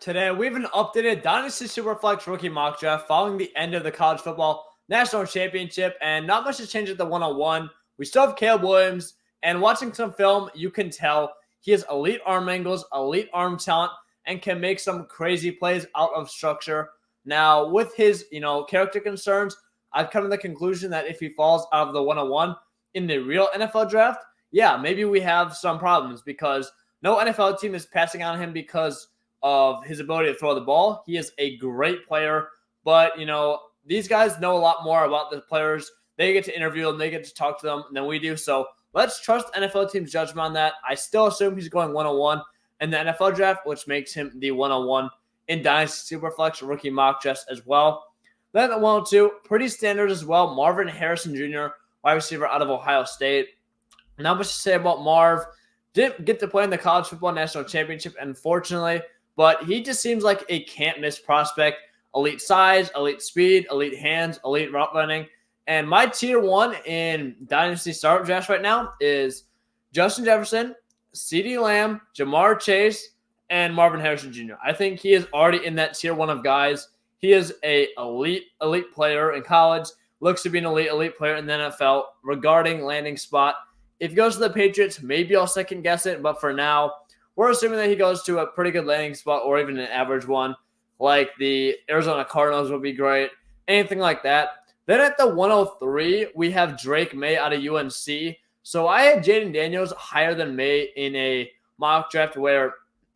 Today, we have an updated Dynasty Superflex rookie mock draft following the end of the college football national championship, and not much has changed at the 101. We still have Caleb Williams, and watching some film, you can tell he has elite arm angles, elite arm talent, and can make some crazy plays out of structure. Now, with his, character concerns, I've come to the conclusion that if he falls out of the 101 in the real NFL draft, yeah, maybe we have some problems because no NFL team is passing on him because of his ability to throw the ball. He is a great player, but, these guys know a lot more about the players. They get to interview them, they get to talk to them than we do. So let's trust NFL team's judgment on that. I still assume he's going 101 in the NFL draft, which makes him the 101 in Dynasty Superflex rookie mock draft as well. Then at 102, pretty standard as well, Marvin Harrison Jr., wide receiver out of Ohio State. Not much to say about Marv. Didn't get to play in the college football national championship, unfortunately, but he just seems like a can't-miss prospect. Elite size, elite speed, elite hands, elite route running. And my tier 1 in Dynasty startup drafts right now is Justin Jefferson, CeeDee Lamb, Jamar Chase, and Marvin Harrison Jr. I think he is already in that tier 1 of guys. He is a elite player in college, looks to be an elite player in the NFL regarding landing spot. If he goes to the Patriots, maybe I'll second guess it, but for now, we're assuming that he goes to a pretty good landing spot or even an average one, like the Arizona Cardinals would be great, anything like that. Then at the 103, we have Drake Maye out of UNC. So I had Jayden Daniels higher than Maye in a mock draft where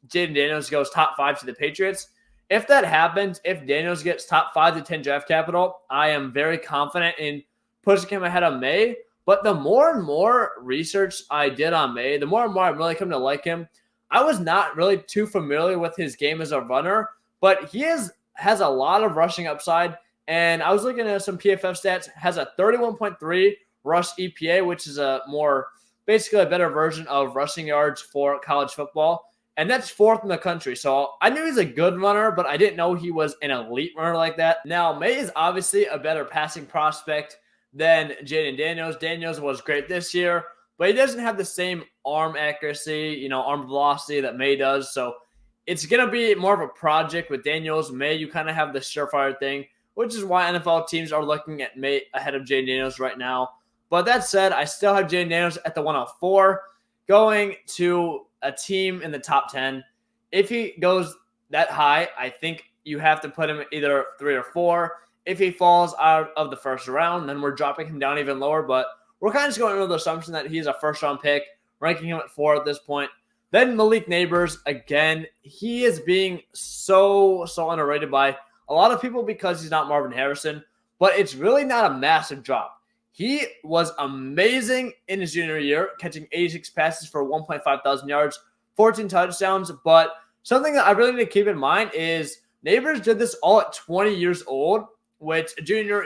Jayden Daniels goes top 5 to the Patriots. If that happens, if Daniels gets top 5 to 10 draft capital, I am very confident in pushing him ahead of Maye. But the more and more research I did on Maye, the more and more I'm really come to like him. I was not really too familiar with his game as a runner, but he has a lot of rushing upside. And I was looking at some PFF stats, has a 31.3 rush EPA, which is basically a better version of rushing yards for college football. And that's 4th in the country. So I knew he's a good runner, but I didn't know he was an elite runner like that. Now, Maye is obviously a better passing prospect than Jayden Daniels. Daniels was great this year, but he doesn't have the same arm accuracy, arm velocity that Maye does. So it's going to be more of a project with Daniels. Maye, you kind of have the surefire thing, which is why NFL teams are looking at Maye ahead of Jayden Daniels right now. But that said, I still have Jayden Daniels at the 104 going to a team in the top 10. If he goes that high, I think you have to put him either 3 or 4. If he falls out of the first round, then we're dropping him down even lower. But we're kind of just going under the assumption that he's a first-round pick, ranking him at 4 at this point. Then Malik Nabers, again, he is being so underrated by a lot of people because he's not Marvin Harrison. But it's really not a massive drop. He was amazing in his junior year, catching 86 passes for 1.5 thousand yards, 14 touchdowns. But something that I really need to keep in mind is Nabers did this all at 20 years old, which a junior,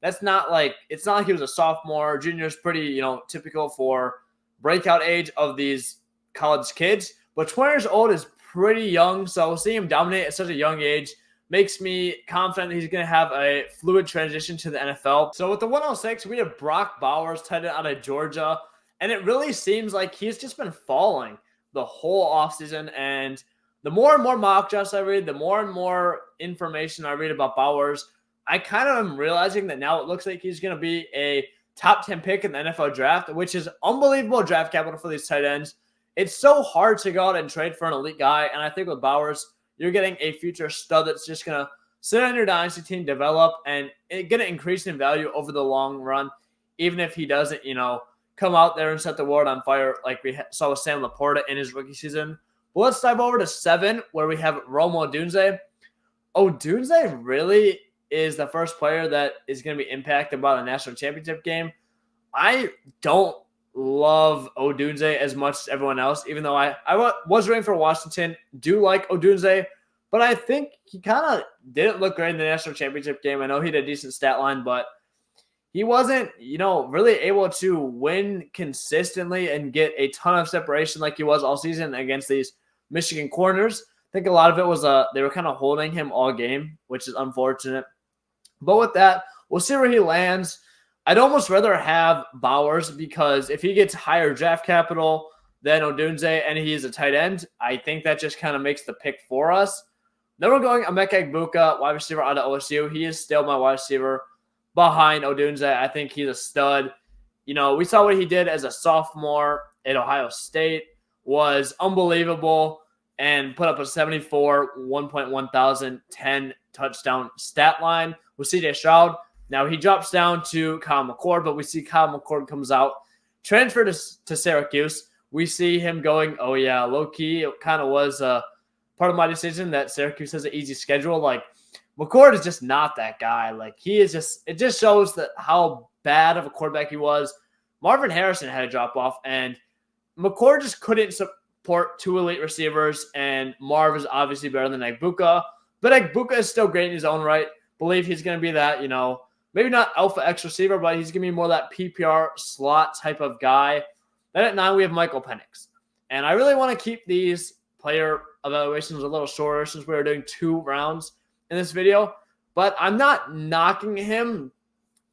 that's not like, it's not like he was a sophomore. Junior is pretty, typical for breakout age of these college kids. But 20 years old is pretty young. So seeing him dominate at such a young age makes me confident he's going to have a fluid transition to the NFL. So with the 106, we have Brock Bowers, tight end out of Georgia. And it really seems like he's just been falling the whole offseason. And the more and more mock drafts I read, the more and more information I read about Bowers, I kind of am realizing that now it looks like he's going to be a top 10 pick in the NFL draft, which is unbelievable draft capital for these tight ends. It's so hard to go out and trade for an elite guy. And I think with Bowers, you're getting a future stud that's just going to sit on your dynasty team, develop, and going to increase in value over the long run, even if he doesn't, come out there and set the world on fire like we saw with Sam Laporta in his rookie season. But let's dive over to 7, where we have Rome Odunze. Odunze really is the first player that is going to be impacted by the national championship game. I don't love Odunze as much as everyone else, even though I was rooting for Washington. Do like Odunze, but I think he kind of didn't look great in the national championship game. I know he had a decent stat line, but he wasn't, really able to win consistently and get a ton of separation like he was all season against these Michigan corners. I think a lot of it was they were kind of holding him all game, which is unfortunate. But with that, we'll see where he lands. I'd almost rather have Bowers because if he gets higher draft capital than Odunze and he's a tight end, I think that just kind of makes the pick for us. Then we're going Emeka Egbuka, wide receiver out of OSU. He is still my wide receiver behind Odunze. I think he's a stud. You know, we saw what he did as a sophomore at Ohio State, was unbelievable, and put up a 74, 1.1 thousand, 10 touchdown stat line with CJ Stroud. Now he drops down to Kyle McCord, but we see Kyle McCord comes out, transferred to Syracuse. We see him going, oh yeah, low-key, it kind of was part of my decision that Syracuse has an easy schedule. Like, McCord is just not that guy. Like, he is just – it just shows that how bad of a quarterback he was. Marvin Harrison had a drop-off, and McCord just couldn't support two elite receivers, and Marv is obviously better than Egbuka. But Egbuka is still great in his own right. Believe he's going to be that, you know, maybe not alpha X receiver, but he's going to be more that PPR slot type of guy. Then at 9, we have Michael Penix. And I really want to keep these player evaluations a little shorter since we were doing 2 rounds in this video. But I'm not knocking him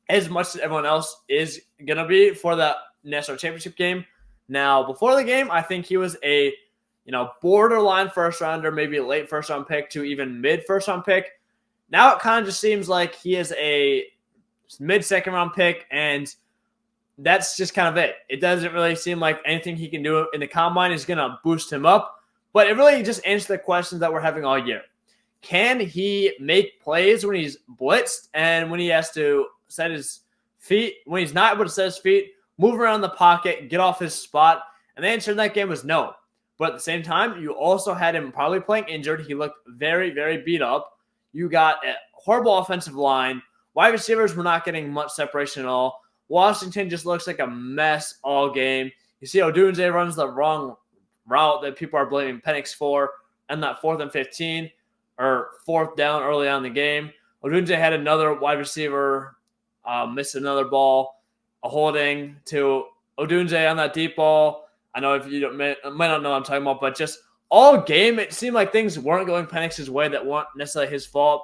as much as everyone else is going to be for the national championship game. Now, before the game, I think he was a, you know, borderline first rounder, maybe a late first round pick to even mid first round pick. Now it kind of just seems like he is a mid second round pick, and that's just kind of it. It doesn't really seem like anything he can do in the combine is going to boost him up, but it really just answers the questions that we're having all year. Can he make plays when he's blitzed and when he has to set his feet, when he's not able to set his feet, move around the pocket, get off his spot? And the answer in that game was no. But at the same time, you also had him probably playing injured. He looked very, very beat up. You got a horrible offensive line. Wide receivers were not getting much separation at all. Washington just looks like a mess all game. You see Odunze runs the wrong route that people are blaming Penix for, and that 4th and 15 or 4th down early on in the game. Odunze had another wide receiver miss another ball, a holding to Odunze on that deep ball. I know if you might not know what I'm talking about, but just all game, it seemed like things weren't going Penix's way that weren't necessarily his fault.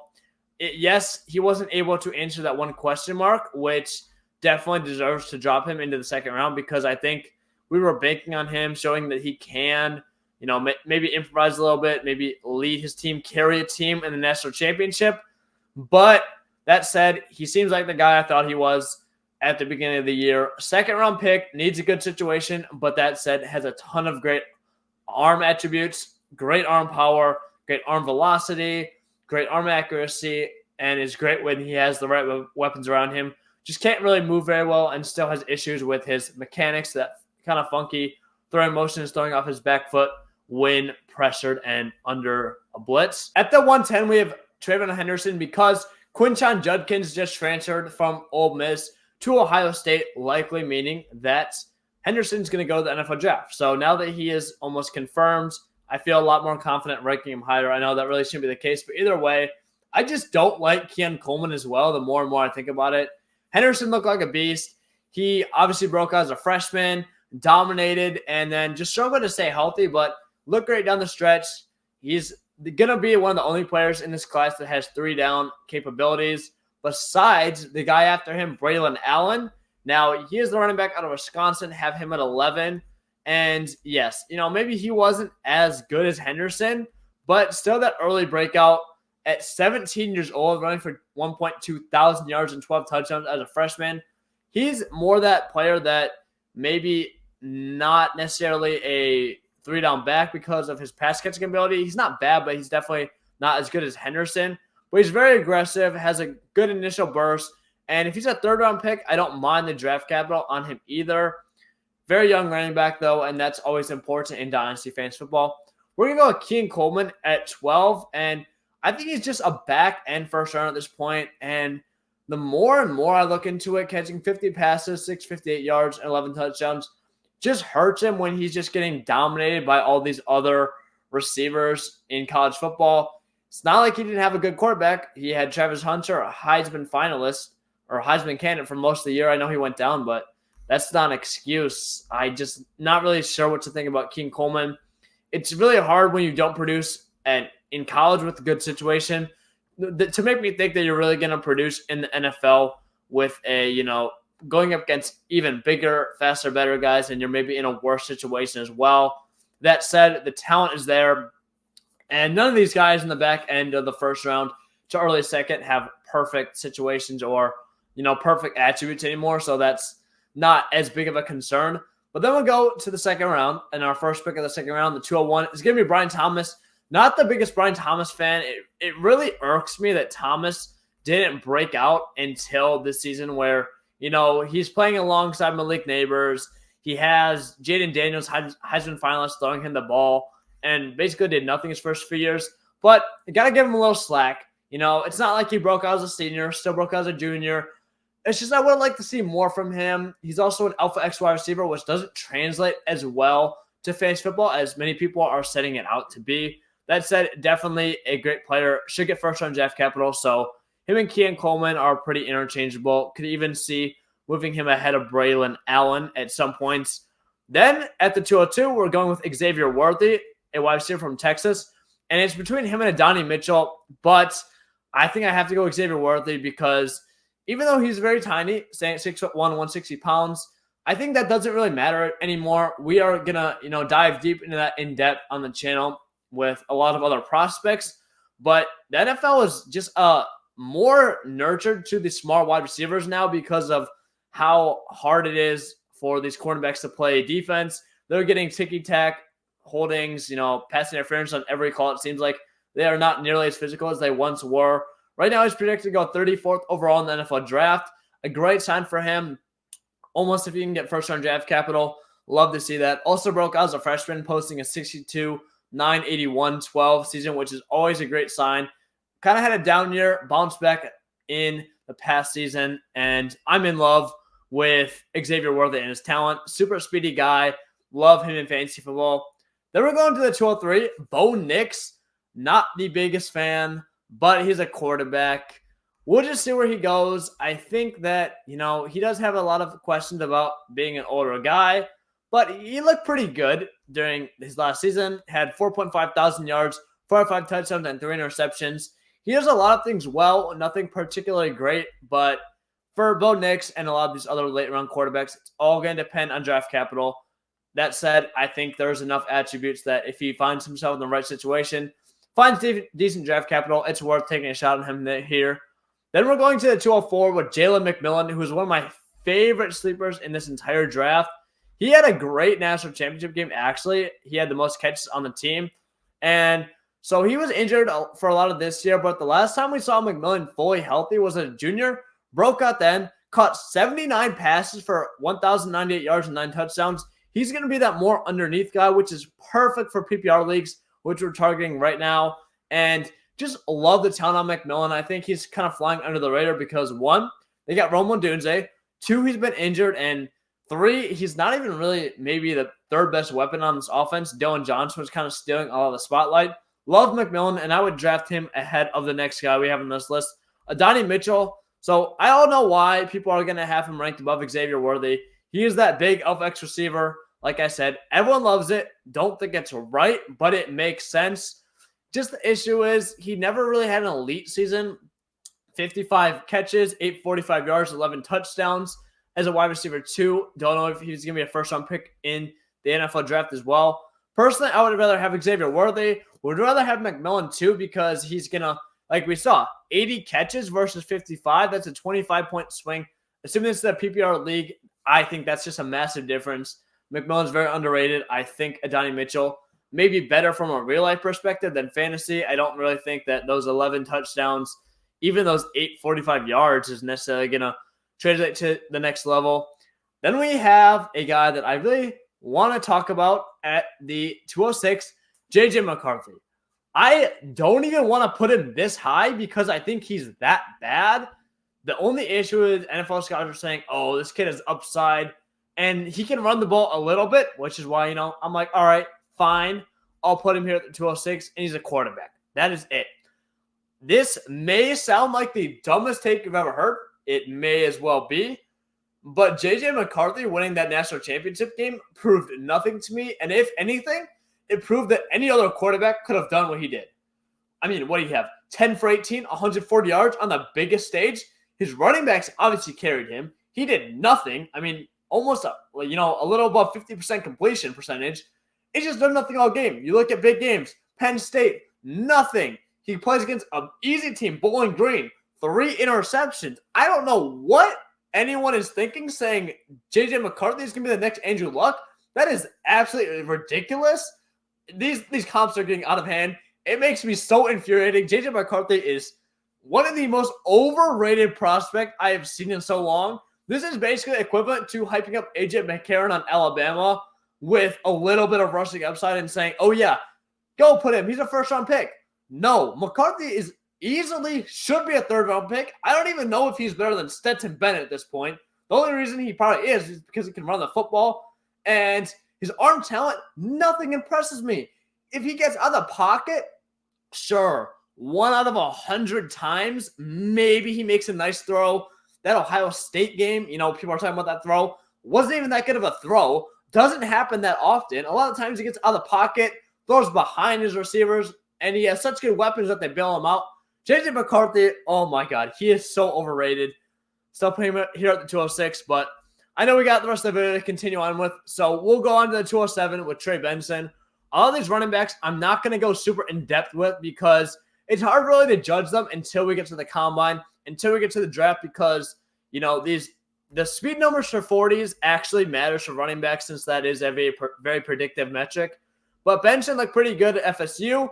Yes, he wasn't able to answer that one question mark, which definitely deserves to drop him into the second round, because I think we were banking on him showing that he can, you know, maybe improvise a little bit, maybe lead his team, carry a team in the national championship. But that said, he seems like the guy I thought he was at the beginning of the year. Second round pick, needs a good situation, but that said, has a ton of great arm attributes, great arm power, great arm velocity, great arm accuracy, and is great when he has the right weapons around him. Just can't really move very well and still has issues with his mechanics, that kind of funky throwing motion is throwing off his back foot when pressured and under a blitz. At the 110, we have TreVeyon Henderson, because Quinshon Judkins just transferred from Ole Miss to Ohio State, likely meaning that Henderson's going to go to the NFL draft. So now that he is almost confirmed, I feel a lot more confident ranking him higher. I know that really shouldn't be the case, but either way, I just don't like Keon Coleman as well the more and more I think about it. Henderson looked like a beast. He obviously broke out as a freshman, dominated, and then just struggled to stay healthy, but looked great down the stretch. He's going to be one of the only players in this class that has 3-down capabilities, besides the guy after him, Braelon Allen. Now, he is the running back out of Wisconsin, have him at 11. And yes, you know, maybe he wasn't as good as Henderson, but still that early breakout at 17 years old, running for 1.2 thousand yards and 12 touchdowns as a freshman. He's more that player that maybe not necessarily a 3-down back because of his pass catching ability. He's not bad, but he's definitely not as good as Henderson. But he's very aggressive, has a good initial burst. And if he's a 3rd-round pick, I don't mind the draft capital on him either. Very young running back, though, and that's always important in Dynasty Fantasy Football. We're going to go with Keon Coleman at 12, and I think he's just a back-end first round at this point. And the more and more I look into it, catching 50 passes, 658 yards, and 11 touchdowns just hurts him when he's just getting dominated by all these other receivers in college football. It's not like he didn't have a good quarterback. He had Travis Hunter, a Heisman finalist, or Heisman candidate for most of the year. I know he went down, but that's not an excuse. I just not really sure what to think about Keon Coleman. It's really hard when you don't produce in college with a good situation to make me think that you're really going to produce in the NFL with a, you know, going up against even bigger, faster, better guys, and you're maybe in a worse situation as well. That said, the talent is there. And none of these guys in the back end of the first round to early second have perfect situations or, perfect attributes anymore. So that's not as big of a concern. But then we'll go to the second round, and our first pick of the second round, the 201, is going to be Brian Thomas. Not the biggest Brian Thomas fan. It really irks me that Thomas didn't break out until this season where, he's playing alongside Malik Nabers. He has Jayden Daniels, Heisman finalist, throwing him the ball, and basically did nothing his first few years. But you got to give him a little slack. It's not like he broke out as a senior, still broke out as a junior. It's just I would like to see more from him. He's also an alpha X wide receiver, which doesn't translate as well to fantasy football as many people are setting it out to be. That said, definitely a great player. Should get first-round draft capital, so him and Keon Coleman are pretty interchangeable. Could even see moving him ahead of Braelon Allen at some points. Then at the 202, we're going with Xavier Worthy, a wide receiver from Texas. And it's between him and Adonai Mitchell, but I think I have to go with Xavier Worthy because even though he's very tiny, saying 6'1", 160 pounds, I think that doesn't really matter anymore. We are going to, dive deep into that in depth on the channel with a lot of other prospects. But the NFL is just more nurtured to the small wide receivers now because of how hard it is for these cornerbacks to play defense. They're getting ticky-tack holdings, passing interference on every call. It seems like they are not nearly as physical as they once were. Right now, he's predicted to go 34th overall in the NFL draft. A great sign for him. Almost if you can get first-round draft capital. Love to see that. Also broke out as a freshman, posting a 62, 981, 12 season, which is always a great sign. Kind of had a down year, bounced back in the past season, and I'm in love with Xavier Worthy and his talent. Super speedy guy. Love him in fantasy football. Then we're going to the 203. Bo Nix, not the biggest fan, but he's a quarterback. We'll just see where he goes. I think that, he does have a lot of questions about being an older guy, but he looked pretty good during his last season. Had 4.5 thousand yards, 45 touchdowns, and 3 interceptions. He does a lot of things well, nothing particularly great, but for Bo Nix and a lot of these other late-round quarterbacks, it's all going to depend on draft capital. That said, I think there's enough attributes that if he finds himself in the right situation, finds decent draft capital, it's worth taking a shot on him here. Then we're going to the 204 with Jalen McMillan, who is one of my favorite sleepers in this entire draft. He had a great national championship game, actually. He had the most catches on the team. And so he was injured for a lot of this year, but the last time we saw McMillan fully healthy was a junior. Broke out then, caught 79 passes for 1,098 yards and 9 touchdowns. He's going to be that more underneath guy, which is perfect for PPR leagues, which we're targeting right now. And just love the talent on McMillan. I think he's kind of flying under the radar because 1, they got Odunze. 2, he's been injured. And 3, he's not even really maybe the third best weapon on this offense. Dylan Johnson was kind of stealing all of the spotlight. Love McMillan, and I would draft him ahead of the next guy we have on this list, Adonai Mitchell. So I don't know why people are going to have him ranked above Xavier Worthy. He is that big alpha X receiver. Like I said, everyone loves it. Don't think it's right, but it makes sense. Just the issue is he never really had an elite season. 55 catches, 845 yards, 11 touchdowns as a wide receiver 2. Don't know if he's going to be a first-round pick in the NFL draft as well. Personally, I would rather have Xavier Worthy. Would rather have McMillan too because he's going to, like we saw, 80 catches versus 55. That's a 25-point swing. Assuming this is a PPR league, I think that's just a massive difference. McMillan's very underrated. I think Adonai Mitchell may be better from a real-life perspective than fantasy. I don't really think that those 11 touchdowns, even those 845 yards, is necessarily going to translate to the next level. Then we have a guy that I really want to talk about at the 206, JJ McCarthy. I don't even want to put him this high because I think he's that bad. The only issue is NFL scouts are saying, oh, this kid is upside, and he can run the ball a little bit, which is why, I'm like, all right, fine. I'll put him here at the 206, and he's a quarterback. That is it. This may sound like the dumbest take you've ever heard. It may as well be. But J.J. McCarthy winning that national championship game proved nothing to me. And if anything, it proved that any other quarterback could have done what he did. I mean, what do you have? 10 for 18, 140 yards on the biggest stage. His running backs obviously carried him. He did nothing. I mean, almost a little above 50% completion percentage. He just done nothing all game. You look at big games. Penn State, Nothing. He plays against an easy team, Bowling Green. 3 interceptions. I don't know what anyone is thinking, saying J.J. McCarthy is going to be the next Andrew Luck. That is absolutely ridiculous. These comps are getting out of hand. It makes me so infuriating. J.J. McCarthy is one of the most overrated prospects I have seen in so long. This is basically equivalent to hyping up A.J. McCarron on Alabama with a little bit of rushing upside and saying, oh yeah, go put him. He's a first-round pick. No, McCarthy is easily should be a third-round pick. I don't even know if he's better than Stetson Bennett at this point. The only reason he probably is because he can run the football. And his arm talent, nothing impresses me. If he gets out of the pocket, sure, 1 out of 100 times, maybe he makes a nice throw. That Ohio State game, people are talking about that throw. Wasn't even that good of a throw. Doesn't happen that often. A lot of times he gets out of the pocket, throws behind his receivers, and he has such good weapons that they bail him out. J.J. McCarthy, oh my God, he is so overrated. Still putting him here at the 206, but I know we got the rest of the video to continue on with, so we'll go on to the 207 with Trey Benson. All these running backs, I'm not going to go super in-depth with because it's hard really to judge them until we get to the combine, until we get to the draft, because, the speed numbers for 40s actually matters for running backs since that is a very predictive metric. But Benson looked pretty good at FSU.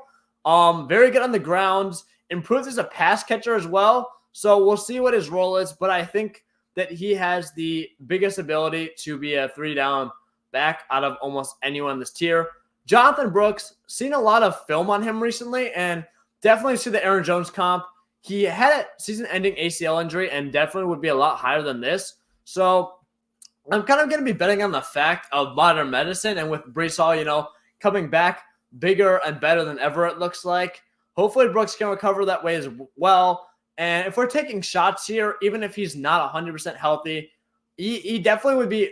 Very good on the ground. Improved as a pass catcher as well. So we'll see what his role is. But I think that he has the biggest ability to be a 3-down back out of almost anyone in this tier. Jonathon Brooks, seen a lot of film on him recently and definitely see the Aaron Jones comp. He had a season-ending ACL injury and definitely would be a lot higher than this. So I'm kind of going to be betting on the fact of modern medicine, and with Brees Hall, coming back bigger and better than ever, it looks like. Hopefully Brooks can recover that way as well. And if we're taking shots here, even if he's not 100% healthy, he definitely would be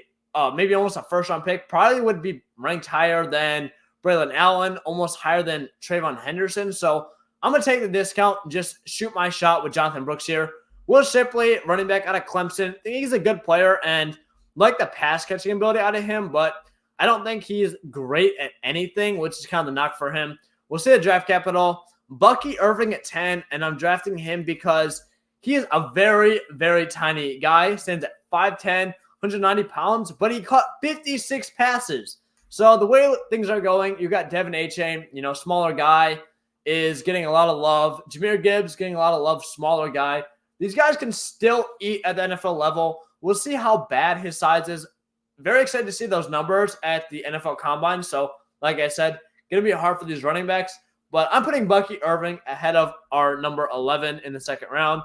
maybe almost a first-round pick. Probably would be ranked higher than Braelon Allen, almost higher than TreVeyon Henderson. So I'm going to take the discount and just shoot my shot with Jonathon Brooks here. Will Shipley, running back out of Clemson, I think he's a good player and like the pass catching ability out of him, but I don't think he's great at anything, which is kind of the knock for him. We'll see the draft capital. Bucky Irving at 10, and I'm drafting him because he is a very, very tiny guy. Stands at 5'10", 190 pounds, but he caught 56 passes. So the way things are going, you got Devin A-Chain, smaller guy, is getting a lot of love. Jahmyr Gibbs getting a lot of love, smaller guy. These guys can still eat at the NFL level. We'll see how bad his size is. Very excited to see those numbers at the NFL Combine. So, like I said, going to be hard for these running backs. But I'm putting Bucky Irving ahead of our number 11 in the second round.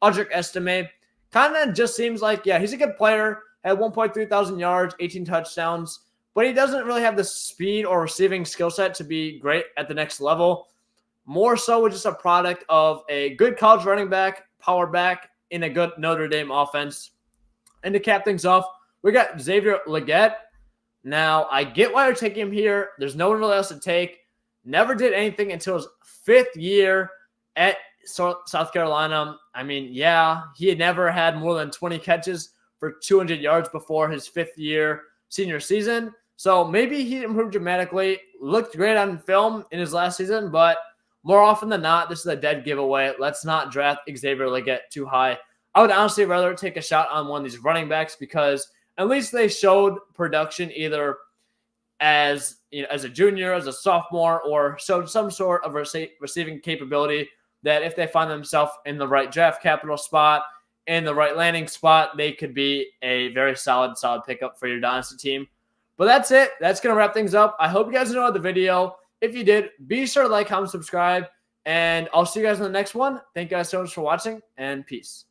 Audric Estime kind of just seems like, yeah, he's a good player. Had 1.3 thousand yards, 18 touchdowns. But he doesn't really have the speed or receiving skill set to be great at the next level. More so just a product of a good college running back, power back in a good Notre Dame offense. And to cap things off, we got Xavier Legette. Now, I get why you're taking him here. There's no one really else to take. Never did anything until his 5th year at South Carolina. I mean, yeah, he had never had more than 20 catches for 200 yards before his 5th year senior season. So maybe he improved dramatically. Looked great on film in his last season, but more often than not, this is a dead giveaway. Let's not draft Xavier Legette too high. I would honestly rather take a shot on one of these running backs because at least they showed production either as a junior, as a sophomore, or showed some sort of receiving capability that if they find themselves in the right draft capital spot, in the right landing spot, they could be a very solid pickup for your Dynasty team. But that's it. That's going to wrap things up. I hope you guys enjoyed the video. If you did, be sure to like, comment, subscribe, and I'll see you guys in the next one. Thank you guys so much for watching, and peace.